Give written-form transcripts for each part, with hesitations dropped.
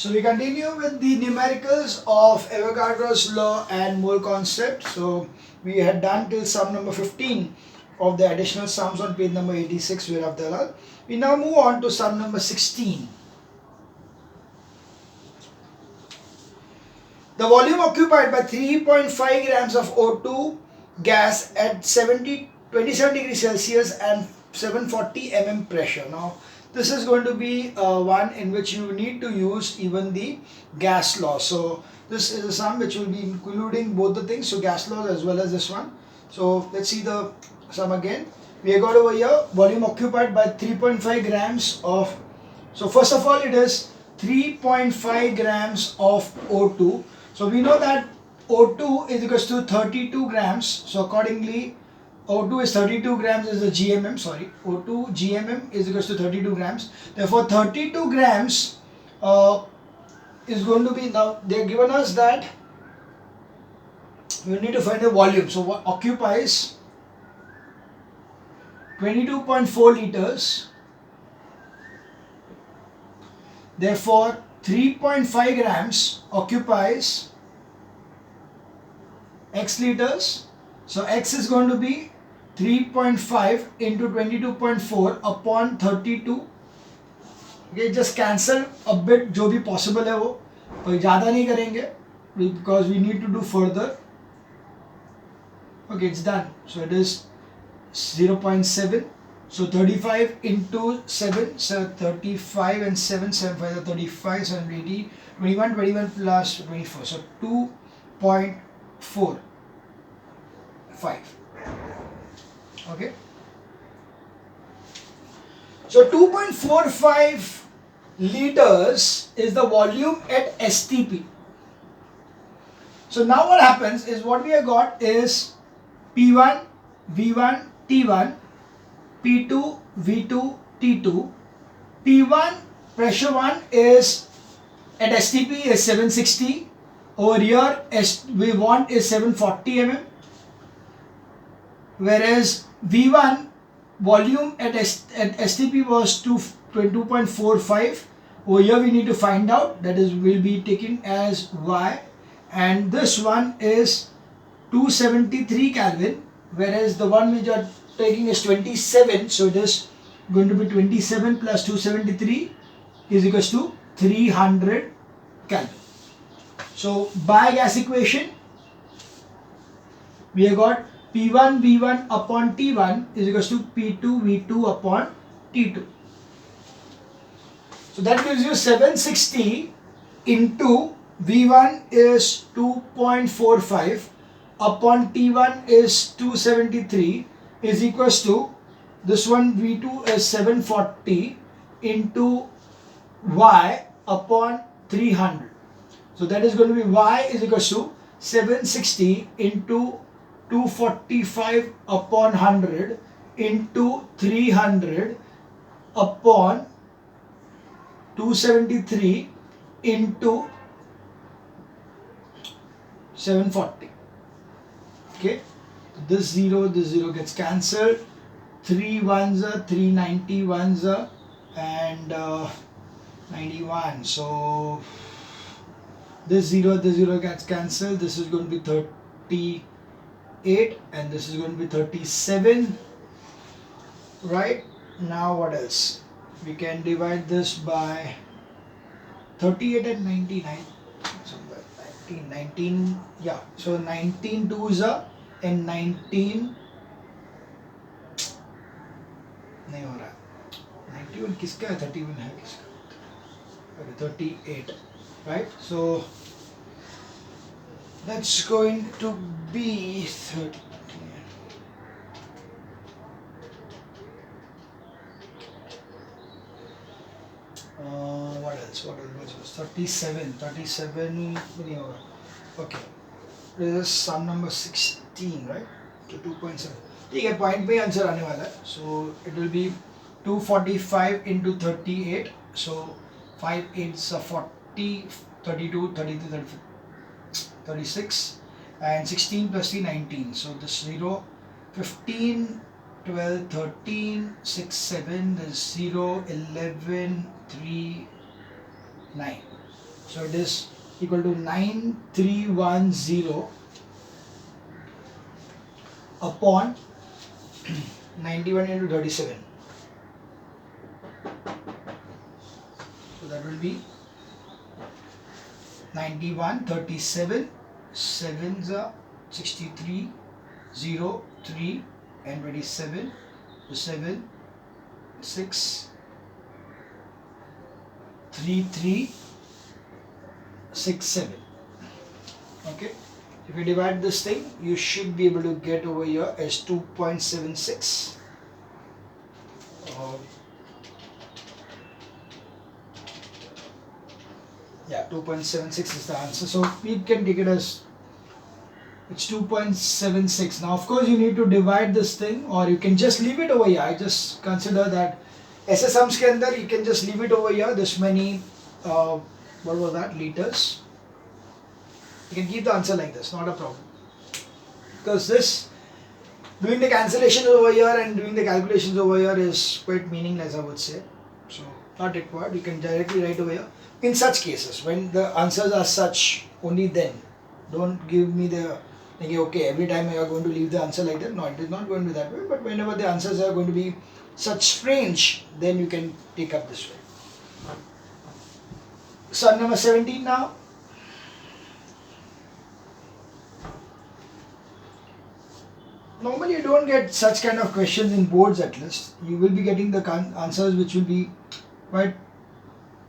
So we continue with the numericals of Avogadro's law and mole concept. So we had done till sum number 15 of the additional sums on page number 86 with Abdallah. We now move on to sum number 16. The volume occupied by 3.5 grams of O2 gas at 27 degrees Celsius and 740 mm pressure. Now this is going to be one in which you need to use even the gas law. So this is a sum which will be including both the things, so gas laws as well as this one. So let's see the sum again. We have got over here volume occupied by 3.5 grams of, so first of all it is 3.5 grams of O2. So we know that O2 is equals to 32 grams. So accordingly, O2 is 32 grams is the GMM, sorry. O2 GMM is equals to 32 grams. Therefore, 32 grams is going to be, now they have given us that we need to find the volume. So what occupies 22.4 liters. Therefore, 3.5 grams occupies X liters. So X is going to be 3.5 into 22.4 upon 32. Okay, just cancel a bit जो भी possible है वो, पर ज़्यादा नहीं करेंगे because we need to do further. Okay, it's done. So it is 0.7. So 35 into 7, so 35 and 7, 7 5 are 35, 7 80, 21, 21 plus 24, so 2.45. Okay. So 2.45 liters is the volume at STP. So now what happens is what we have got is P1, V1, T1, P2, V2, T2. P1 pressure 1 is at STP is 760. Over here we want is 740 mm. Whereas V1 volume at STP was 2.45. Over here we need to find out, that is will be taken as Y, and this one is 273 Kelvin, whereas the one which are taking is 27, so it is going to be 27 plus 273 is equals to 300 Kelvin. So by gas equation we have got P1 V1 upon T1 is equals to P2 V2 upon T2. So that gives you 760 into V1 is 2.45 upon T1 is 273 is equals to, this one V2 is 740 into Y upon 300. So that is going to be Y is equals to 760 into 245 upon 100 into 300 upon 273 into 740. Okay, this zero gets cancelled. 3 ones are 390 ones are and 91. So this zero gets cancelled. This is going to be 38 and this is going to be 37. Right, now what else? We can divide this by 38 and 99. So 19, yeah. So 19 twos are and 19 नहीं हो रहा. 91 किसका है, 31 है किसका? Okay, 38, right? So that's going to be 30. What else? 37 नहीं होगा. Okay, this is sum number 16, right? So 2.7. ठीक है, point पे आंसर आने वाला है. So it will be 245 into 38. So 5 8s are 40, 32, 33, 36 and 16 plus 3 19. So this 0, 15, 12, 13, 6, 7, there's 0, 11, 3, 9. So it is equal to 9310 upon 91 into 37. So that will be 91, 37, 7s are 63, 0, 3 and 27, so 7, 6, 3, 3, 6, 7. Okay, if you divide this thing, you should be able to get over here as 2.76. Yeah, 2.76 is the answer. So we can take it as it's 2.76. Now, of course, you need to divide this thing, or you can just leave it over here. I just consider that ऐसे sums के अंदर you can just leave it over here. This many, what was that, liters. You can keep the answer like this, not a problem. Because this, doing the cancellation over here and doing the calculations over here is quite meaningless, I would say. So, not required. You can directly write over here. In such cases, when the answers are such, only then. Don't give me the, okay, every time you are going to leave the answer like that. No, it is not going to be that way. But whenever the answers are going to be such strange, then you can take up this way. Sum number 17 now. Normally you don't get such kind of questions in boards at least. You will be getting the answers which will be quite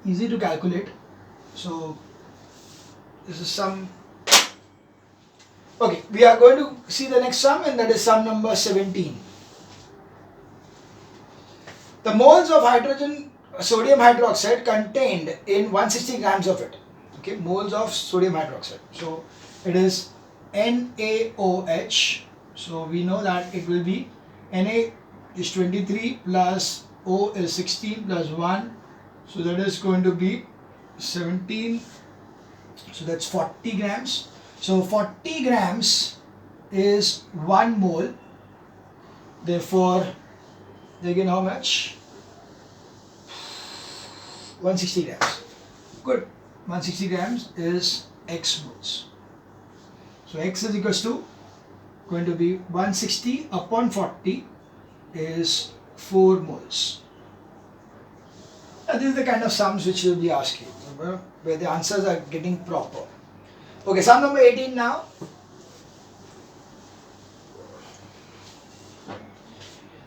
easy to calculate. So this is sum. Okay, we are going to see the next sum, and that is sum number 17. The moles of sodium hydroxide contained in 160 grams of it. Okay, moles of sodium hydroxide. So it is NaOH. So we know that it will be Na is 23 plus O is 16 plus 1. So that is going to be 17. So that's 40 grams. So 40 grams is 1 mole. Therefore, they get how much? 160 grams. Good. 160 grams is X moles. So X is equals to going to be 160 upon 40 is 4 moles. And this is the kind of sums which will be asking, where the answers are getting proper. Okay, sum number 18 now.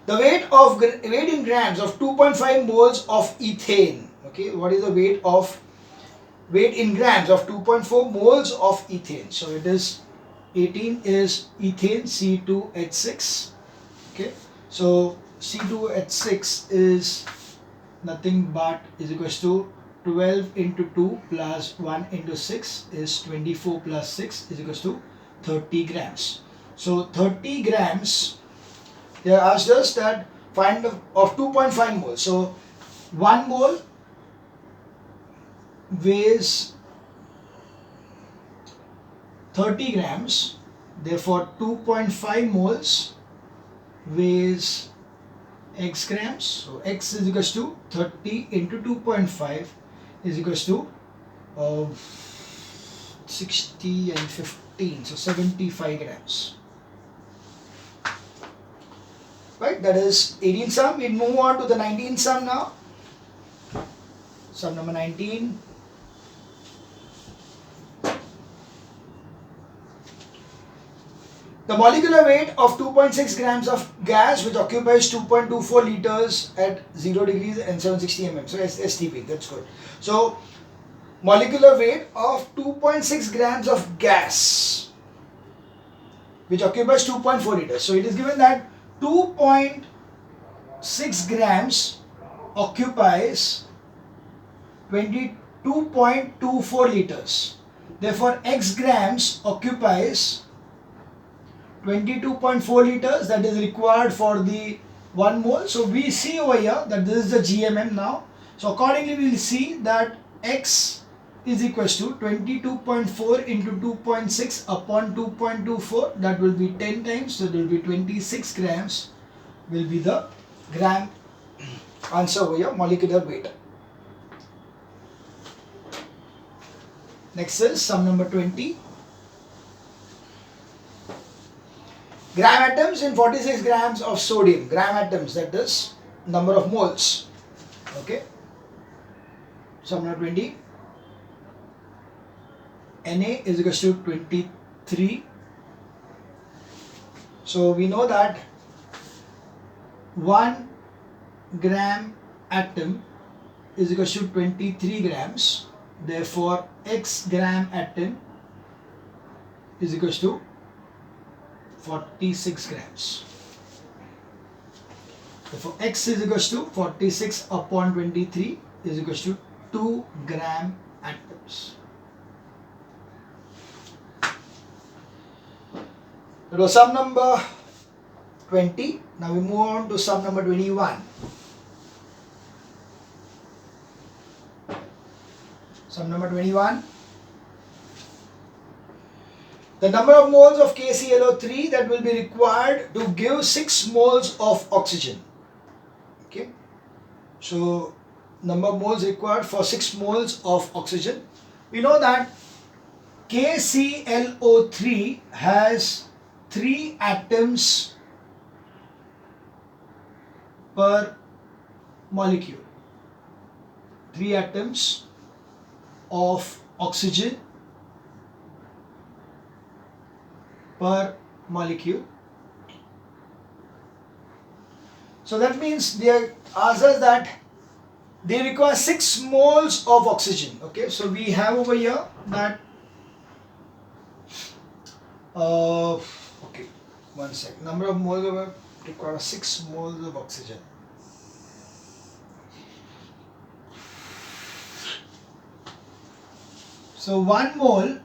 The weight in grams of 2.5 moles of ethane. Okay, what is the weight in grams of 2.4 moles of ethane? So it is 18 is ethane C2H6. Okay, so C2H6 is nothing but is equals to 12 into 2 plus 1 into 6 is 24 plus 6 is equals to 30 grams. So 30 grams, they asked us that find of 2.5 moles. So 1 mole weighs 30 grams, therefore 2.5 moles weighs X grams. So X is equals to 30 into 2.5 is equals to 60 and 15, so 75 grams. Right, that is 18 sum. We move on to the 19 sum now. Sum number 19. The molecular weight of 2.6 grams of gas which occupies 2.24 liters at 0 degrees and 760 mm. So STP, that's good. So molecular weight of 2.6 grams of gas which occupies 2.4 liters. So it is given that 2.6 grams occupies 22.24 liters. Therefore, X grams occupies 22.4 liters, that is required for the 1 mole. So we see over here that this is the GMM now. So accordingly we will see that X is equals to 22.4 into 2.6 upon 2.24, that will be 10 times, so there will be 26 grams will be the gram answer over here, molecular weight. Next is sum number 20. Gram atoms in 46 grams of sodium. Gram atoms, that is number of moles. Okay. Sum number 20. Na is equals to 23. So we know that 1 gram atom is equals to 23 grams. Therefore, x gram atom is equals to 46 grams. Therefore, x is equals to 46 upon 23 is equals to 2 gram atoms. That was sum number 20. Now we move on to sum number 21. Sum number 21. The number of moles of KClO3 that will be required to give 6 moles of oxygen. Okay. So, number of moles required for 6 moles of oxygen. We know that KClO3 has 3 atoms per molecule. 3 atoms of oxygen per molecule. So that means they ask us that they require 6 moles of oxygen. Okay, so we have over here that okay, one sec. Number of moles of require 6 moles of oxygen. So 1 mole,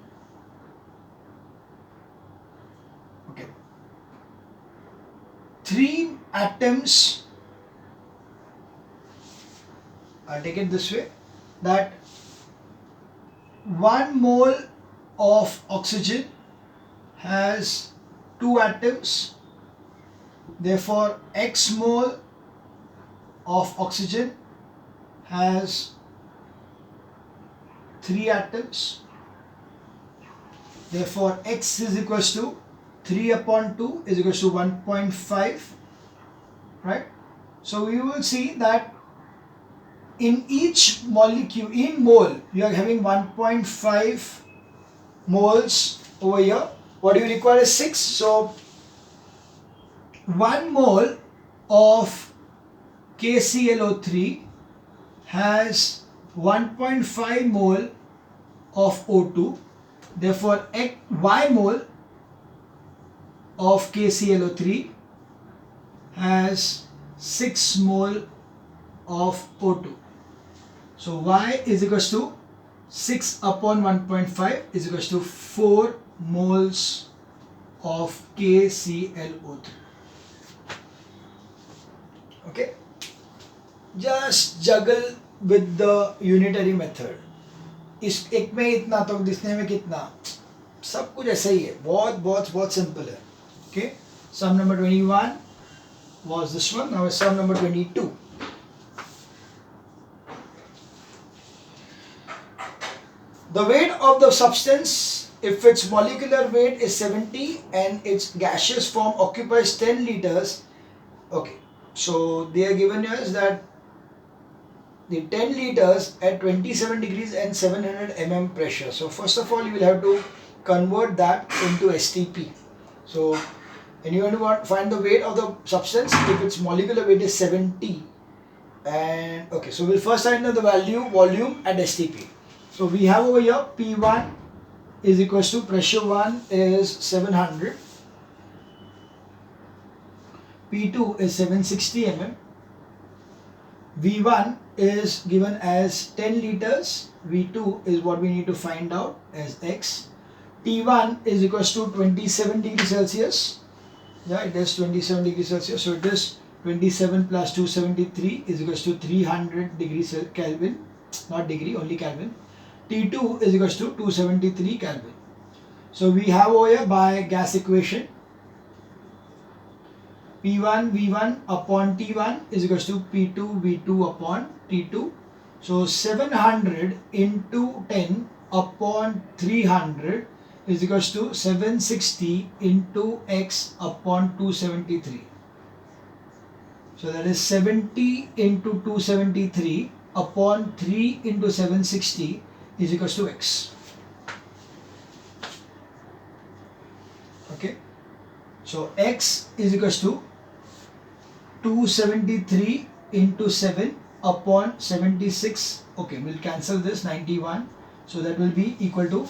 okay, 3 atoms, I'll take it this way, that 1 mole of oxygen has 2 atoms, therefore x mole of oxygen has 3 atoms, therefore x is equals to 3 upon 2 is equals to 1.5, right? So we will see that in each molecule, in mole, you are having 1.5 moles over here. What you require is 6. So 1 mole of KClO3 has 1.5 mole of O2. Therefore, Y mole of KClO3 has 6 mole of O2. So Y is equals to 6 upon 1.5 is equals to 4 moles of KClO3. Okay, just juggle with the unitary method. इस एक में इतना तो दिखने में कितना, सब कुछ ऐसा ही है, बहुत बहुत बहुत सिंपल है. Okay, sum number 21 was this one. Now sum number 22. The weight of the substance, if its molecular weight is 70 and its gaseous form occupies 10 liters, okay, so they are given us that the 10 liters at 27 degrees and 700 mm pressure. So first of all, you will have to convert that into STP. So when you want to find the weight of the substance, if its molecular weight is 70, and okay, so we'll first find the volume at STP. So we have over here P1 is equals to pressure 1 is 700, P2 is 760 mm, V1 is given as 10 liters, V2 is what we need to find out as X, T1 is equals to 27 degrees Celsius, yeah, it is 27 degrees Celsius, so it is 27 plus 273 is equals to 300 degrees Kelvin, not degree, only Kelvin. T2 is equals to 273 Kelvin. So we have over here by gas equation P1 V1 upon T1 is equals to P2 V2 upon T2. So 700 into 10 upon 300 is equals to 760 into x upon 273. So that is 70 into 273 upon 3 into 760 is equals to x. Okay. So x is equals to 273 into 7 upon 76. Okay, we'll cancel this 91. So that will be equal to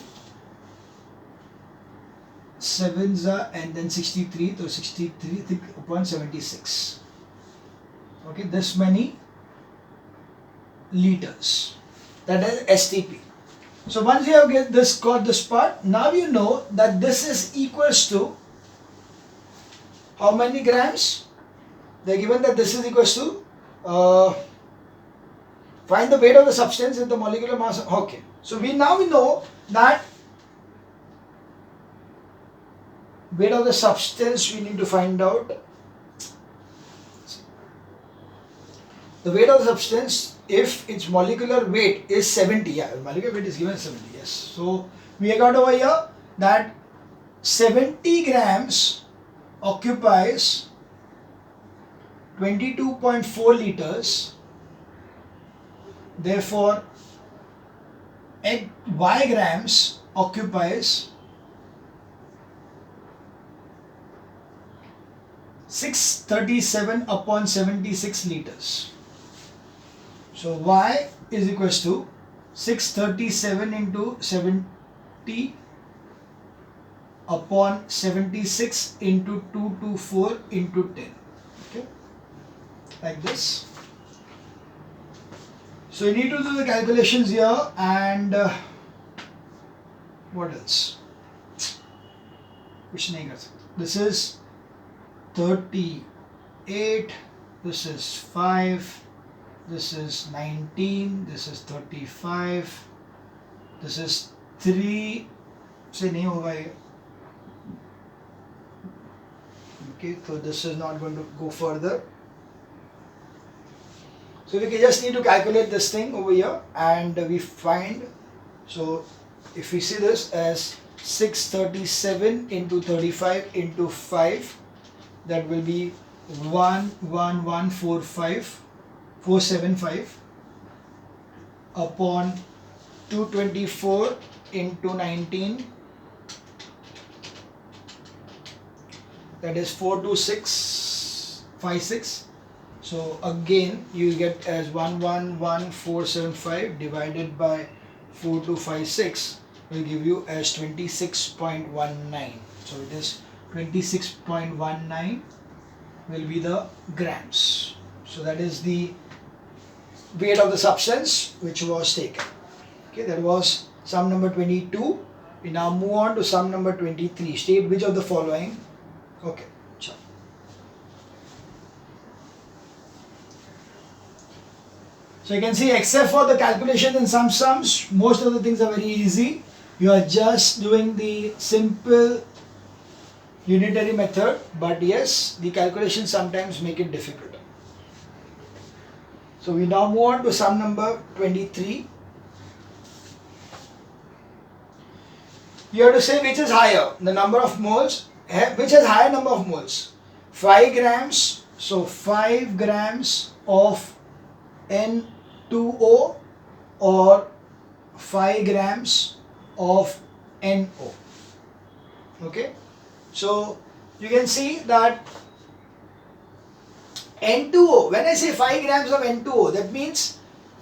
7 and then 63. So 63 upon 76. Okay, this many liters. That is STP. So once you have got this part, now you know that this is equals to how many grams? They are given that this is equals to find the weight of the substance with the molecular mass. Okay, so we know that weight of the substance we need to find out. The weight of the substance, if its molecular weight is 70, yeah, molecular weight is given 70, yes. So we got over here that 70 grams occupies 22.4 liters. Therefore, y grams occupies 637 upon 76 liters. So y is equals to 637 into 70 upon 76 into 224 into 10. Okay, like this. So you need to do the calculations here, and what else? This is 38, this is 5, this is 19, this is 35, this is 3 से नहीं होगा ये. Okay, so this is not going to go further. So we just need to calculate this thing over here, and we find, so if we see this as 637 into 35 into 5, that will be 475 upon 224 into 19, that is 42656. So again you get as 111475 divided by 4256 will give you as 26.19. So it is 26.19 will be the grams. So that is the weight of the substance which was taken. Okay, that was sum number 22. We now move on to sum number 23. State which of the following. Okay, sure. So you can see, except for the calculation in some sums, most of the things are very easy. You are just doing the simple unitary method, but yes, the calculations sometimes make it difficult. So we now move on to sum number 23. You have to say which is higher, the number of moles, which has higher number of moles, 5 grams, so 5 grams of N2O or 5 grams of NO. Okay, so you can see that N2O, when I say 5 grams of N2O, that means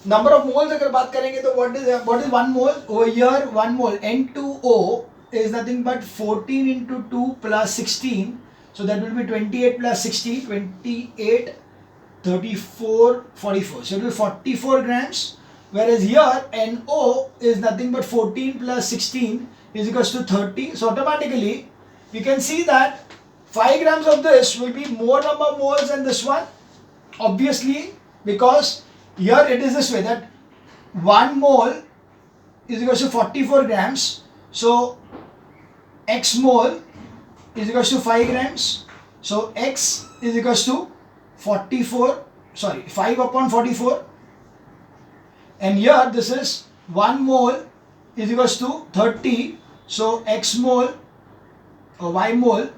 number of moles अगर बात करेंगे तो what is 1 mole? Over here 1 mole N2O is nothing but 14 into 2 plus 16, so that will be 28 plus 16, 28, 34, 44, so it will be 44 grams, whereas here NO is nothing but 14 plus 16 is equals to 30. So automatically you can see that 5 grams of this will be more number of moles than this one, obviously, because here it is this way that 1 mole is equals to 44 grams. So X mole is equals to 5 grams. So X is equals to 5 upon 44. And here this is 1 mole is equals to 30. So X mole or Y mole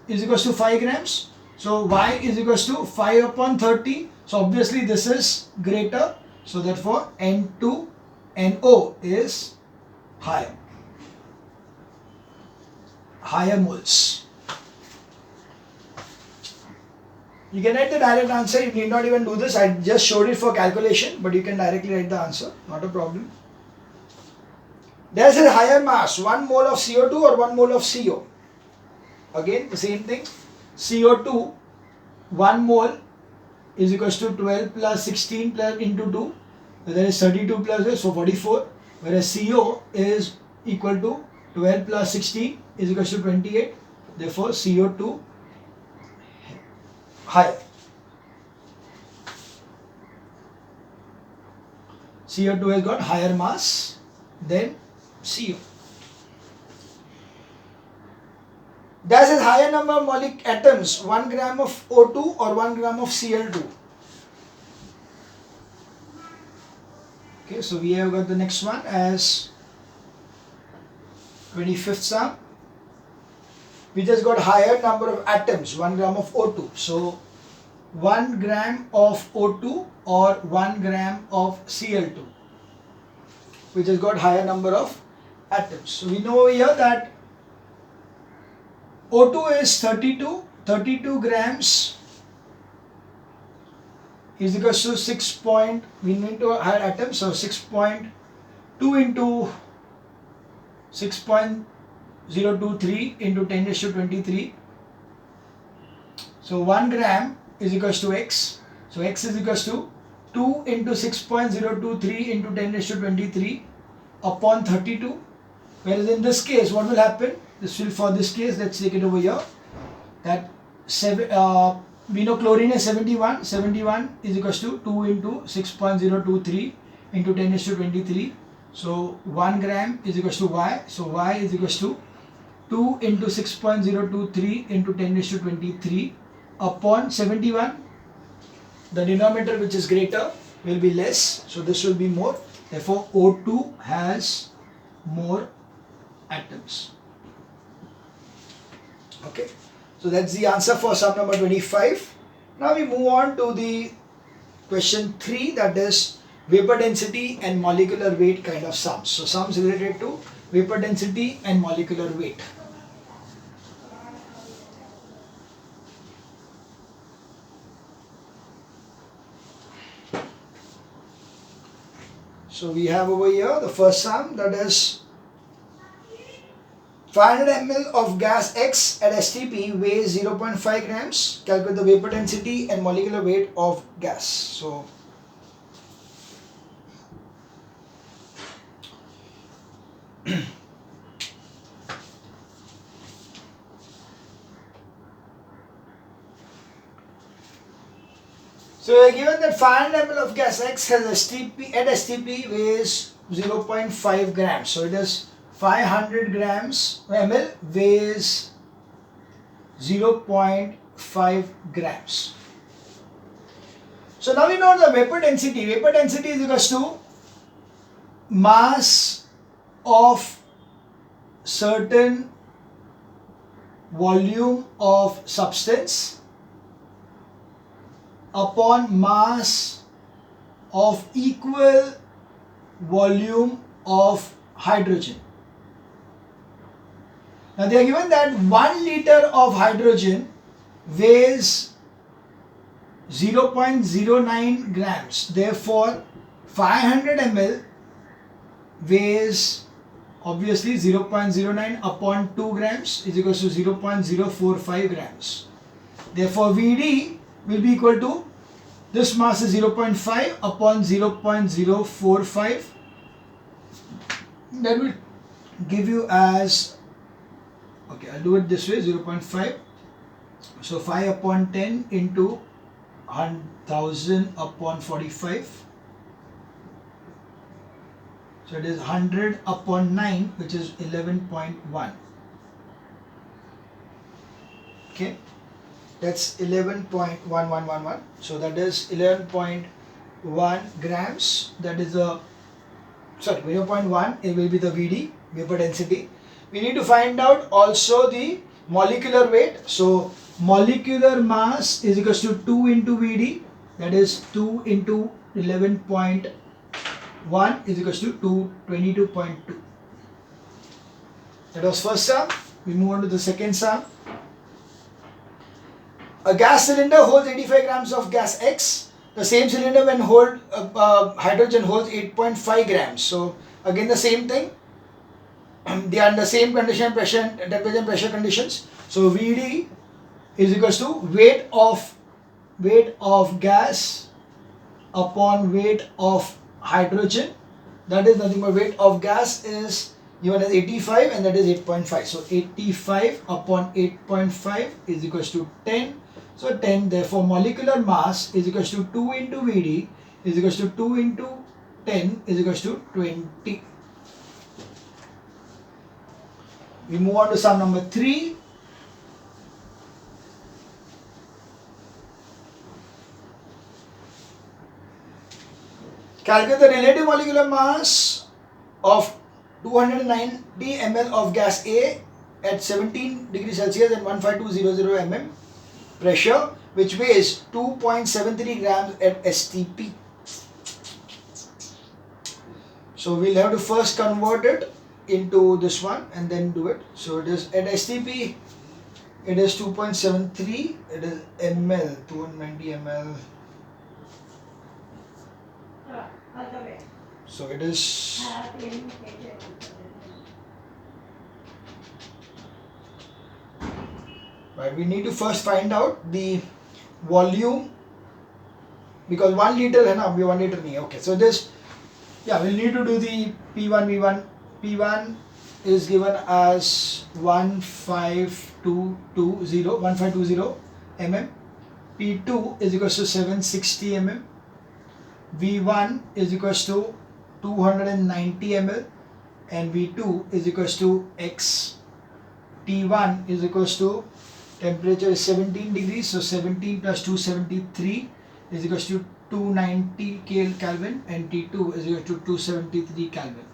is equals to 5 grams. So Y is equals to 5 upon 30. So obviously this is greater. So therefore N2 NO is higher. Higher moles. You can write the direct answer. You need not even do this. I just showed it for calculation, but you can directly write the answer. Not a problem. There's a higher mass, 1 mole of CO2 or 1 mole of CO. Again, the same thing. CO2, 1 mole is equals to 12 plus 16 plus into 2. So there is 32 plus 8, so 44. Whereas CO is equal to 12 plus 16 is equals to 28. Therefore, CO2 higher. CO2 has got higher mass than CO. Does a higher number of molecular atoms 1 gram of O2 or 1 gram of Cl2? Okay, so we have got the next one as 25th sum. We just got higher number of atoms, 1 gram of O2. So 1 gram of O2 or 1 gram of Cl2. We just got higher number of atoms. So we know here that O2 is 32 grams is equals to 6 point, we need to higher atoms, so 6.2 into 6.023 into 10 raised to 23. So 1 gram is equals to X. So X is equals to 2 into 6.023 into 10 raised to 23 upon 32. Whereas in this case, what will happen? This will, for this case, let's take it over here. That we know chlorine is 71. 71 is equals to 2 into 6.023 into 10 raised to 23. So 1 gram is equals to Y. So Y is equals to 2 into 6.023 into 10 raised to 23 upon 71. The denominator, which is greater, will be less. So this will be more. Therefore, O2 has more atoms. Okay. So that's the answer for sum number 25. Now we move on to the question 3, that is vapor density and molecular weight kind of sums. So sums related to vapor density and molecular weight. So we have over here the first sum, that is 500 ml of gas X at STP weighs 0.5 grams. Calculate the vapor density and molecular weight of gas. So we are given that 500 ml of gas X has STP at STP weighs 0.5 grams. So it is 500 grams ml weighs 0.5 grams. So now we know the vapor density. Vapor density is equals to mass of certain volume of substance upon mass of equal volume of hydrogen. Now they are given that 1 liter of hydrogen weighs 0.09 grams. Therefore, 500 ml weighs obviously 0.09 upon 2 grams is equal to 0.045 grams. Therefore, VD will be equal to, this mass is 0.5 upon 0.045. That will give you as, okay, I'll do it this way, 0.5. So 5 upon 10 into 1000 upon 45. So it is 100 upon 9, which is 11.1. Okay, that's 11.1111. So that is 11.1 grams. That is a sorry, 0.1 it will be the VD, vapor density. We need to find out also the molecular weight. So molecular mass is equals to 2 into VD, that is 2 into 11.1 is equals to 22.2. That was first sum. We move on to the second sum. A gas cylinder holds 85 grams of gas X. The same cylinder when hydrogen holds 8.5 grams. So again the same thing. They are under same condition, pressure, temperature and pressure conditions. So VD is equals to weight of gas upon weight of hydrogen. That is nothing but weight of gas is given as 85 and that is 8.5. So 85 upon 8.5 is equals to 10. So 10, therefore molecular mass is equals to 2 into VD is equals to 2 into 10 is equals to 20. We move on to sum number 3. Calculate the relative molecular mass of 290 ml of gas A at 17 degrees Celsius and 15200 mm pressure, which weighs 2.73 grams at STP. So we'll have to first convert it into this one and then do it. So it is at STP, it is 2.73, it is ml, 290 ml. So it is right. We need to first find out the volume because 1 liter है ना, अभी 1 liter नहीं है. Okay, so this, yeah, we'll need to do the P1 V1. P1 is given as 1520 mm. P2 is equals to 760 mm. V1 is equals to 290 ml and V2 is equals to X. T1 is equals to temperature is 17 degrees, so 17 plus 273 is equals to 290 Kelvin and T2 is equal to 273 Kelvin.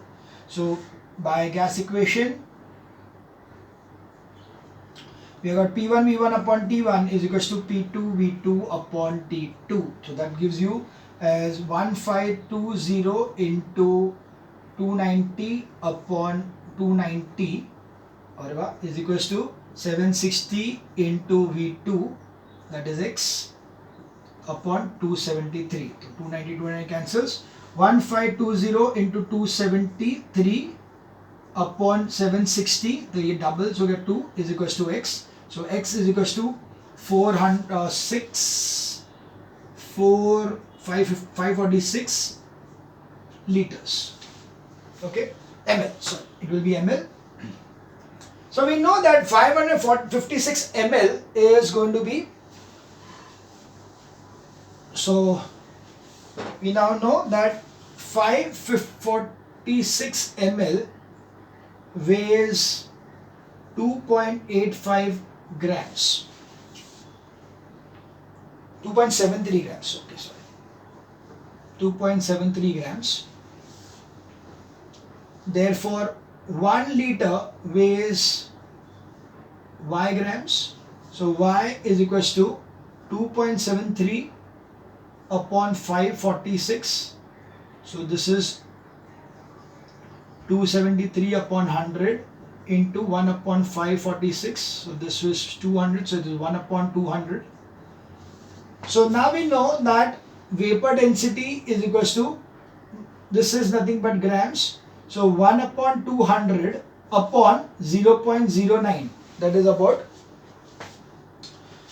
So by gas equation we have got P1 V1 upon T1 is equals to P2 V2 upon T2. So that gives you as 1520 into 290 upon 290 is equals to 760 into V2, that is X, upon 273. So 290 290 cancels. 1520 into 273 upon 760, the double, so get 2 is equals to X. So X is equals to 546 liters. Okay, ml. So it will be ml. So we know that 556 ml is going to be. So we now know that 546 ml weighs 2.85 grams. 2.73 grams. Okay, sorry. 2.73 grams. Therefore, 1 liter weighs Y grams. So Y is equals to 2.73 upon 546. So this is 273 upon 100 into 1 upon 546. So this is 200. So this is 1 upon 200. So now we know that vapor density is equals to, this is nothing but grams. So 1 upon 200 upon 0.09, that is about.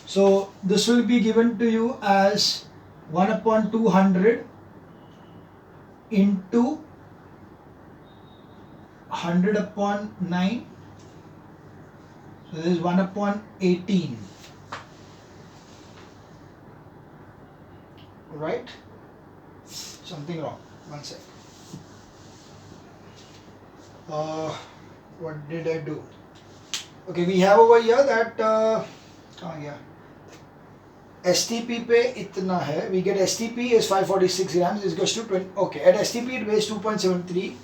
So this will be given to you as 1 upon 200 into 100 upon 9. So this is 1 upon 18. Right? Something wrong. One sec. What did I do? Okay, we have over here that yeah, STP पे इतना है, we get STP is 546 grams, is goes to 20, okay, at STP it weighs 2.73,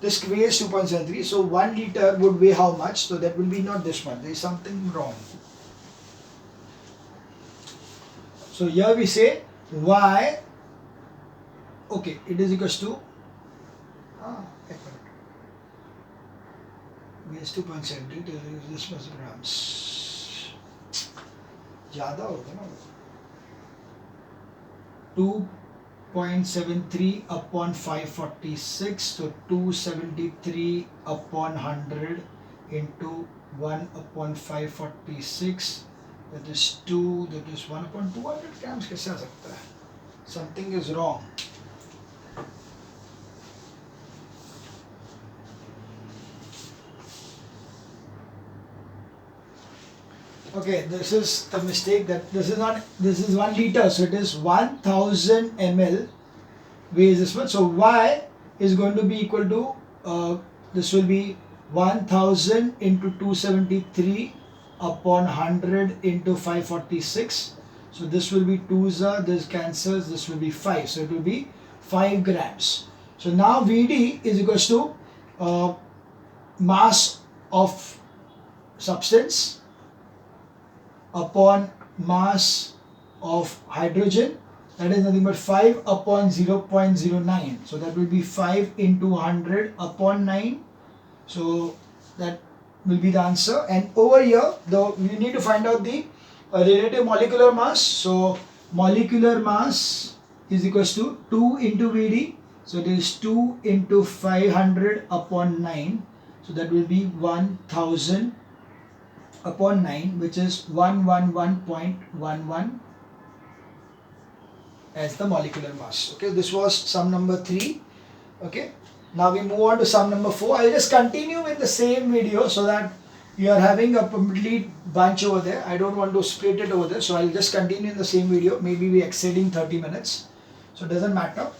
this weighs 2.73, so 1 liter would weigh how much? So that will be not this much, there is something wrong. So here we say Y, okay, it is equals to, weighs 2.73, this much grams, ज़्यादा होगा ना, 2.73 upon 546, so 273 upon 100 into 1 upon 546, that is 2, that is 1 upon 200 grams. कैसे आ सकता है? Something is wrong. Okay, this is the mistake, that this is not, this is 1 liter, so it is 1000 ml weighs this much. So Y is going to be equal to, this will be 1000 into 273 upon 100 into 546. So this will be 2s, this cancels, this will be 5. So it will be 5 grams. So now Vd is equals to mass of substance upon mass of hydrogen, that is nothing but 5 upon 0.09. So that will be 5 into 100 upon 9. So that will be the answer. And over here, we need to find out the relative molecular mass. So molecular mass is equals to 2 into Vd. So it is 2 into 500 upon 9. So that will be 1000 upon 9, which is 111.11 as the molecular mass. Okay, this was sum number 3. Okay, now we move on to sum number 4. I'll just continue in the same video so that you are having a complete bunch over there. I don't want to split it over there, so I'll just continue in the same video. Maybe we exceeding 30 minutes, so it doesn't matter.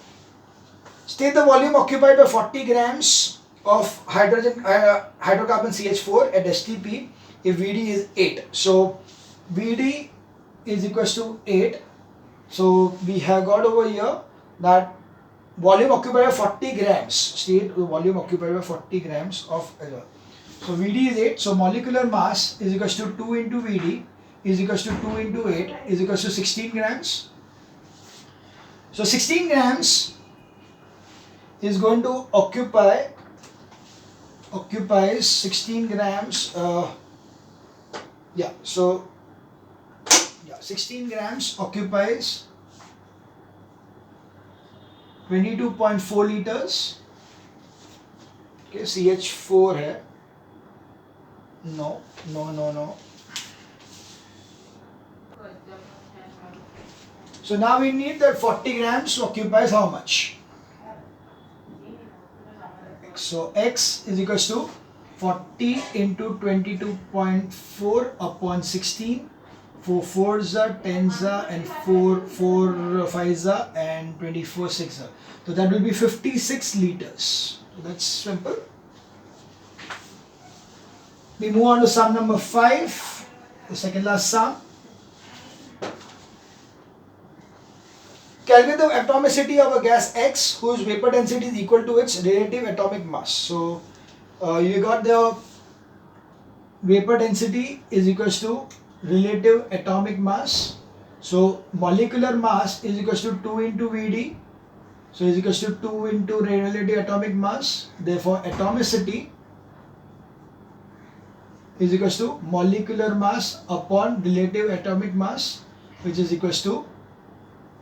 State the volume occupied by 40 grams of hydrocarbon CH4 at STP if Vd is 8. So Vd is equals to 8. So we have got over here that volume occupied by 40 grams. State the volume occupied by 40 grams of so Vd is 8. So molecular mass is equals to 2 into Vd is equals to 2 into 8 is equals to 16 grams. So 16 grams is going to occupies 16 grams. So 16 grams occupies 22.4 liters. Okay, CH4 है. No. So now we need that 40 grams occupies how much? So X is equals to 40 into 22.4 upon 16. 4 4s are 10s are and 4 5s are and 24 6s are. So that will be 56 liters. So that's simple. We move on to sum number 5, the second last sum. Calculate the atomicity of a gas X whose vapor density is equal to its relative atomic mass. So you got the vapor density is equals to relative atomic mass. So molecular mass is equals to 2 into Vd. So is equals to 2 into relative atomic mass. Therefore atomicity is equals to molecular mass upon relative atomic mass, which is equals to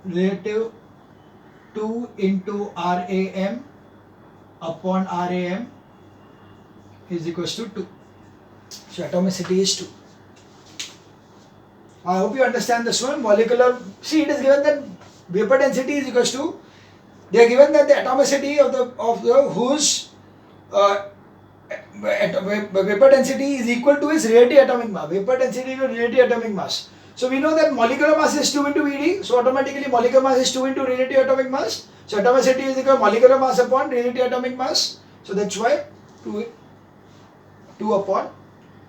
relative 2 into RAM upon RAM is equals to 2. So atomicity is 2. I hope you understand this one. Molecular, see, it is given that vapor density is equals to, they are given that the atomicity of the whose vapor density is equal to its relative atomic mass. Vapor density to relative atomic mass. So we know that molecular mass is 2 into Vd. So automatically molecular mass is 2 into relative atomic mass. So atomicity is equal to molecular mass upon relative atomic mass. So that's why 2 upon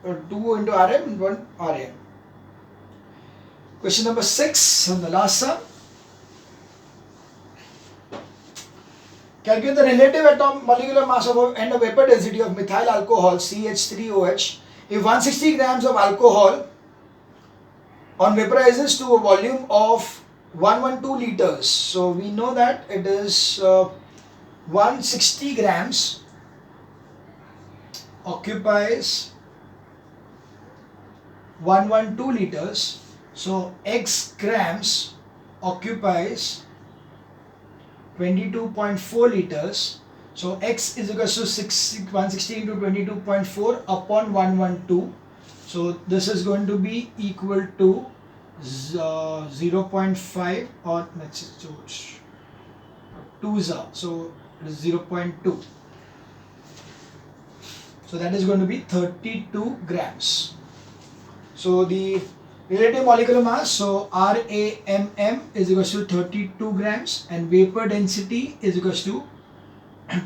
2 into Rm and 1 Rm. Question number 6, and the last sum. Calculate the relative atomic molecular mass of and the vapor density of methyl alcohol CH3OH if 160 grams of alcohol on vaporizes to a volume of 112 liters. So we know that it is 160 grams occupies 112 liters. So X grams occupies 22.4 liters. So X is equal to 160 into 22.4 upon 112. So this is going to be equal to 0.5 or let's say 2 so it is 0.2. So that is going to be 32 grams. So the relative molecular mass, so RAMM is equal to 32 grams and vapor density is equal to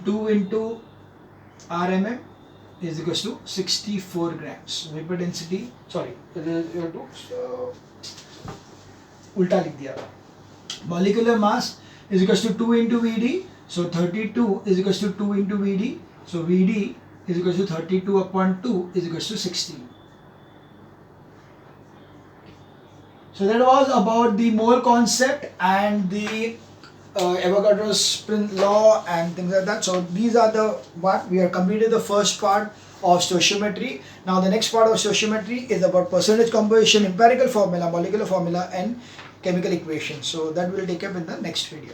2 into RMM is equal to 64 grams. Vapor density, sorry, ulta लिख दिया. Molecular mass is equal to 2 into VD. So 32 is equal to 2 into VD. So VD is equal to 32 upon 2 is equal to 16. So that was about the mole concept and the Avogadro's law and things like that. So these are the what we are completed the first part of stoichiometry. Now the next part of stoichiometry is about percentage composition, empirical formula, molecular formula and chemical equations. So that will take up in the next video.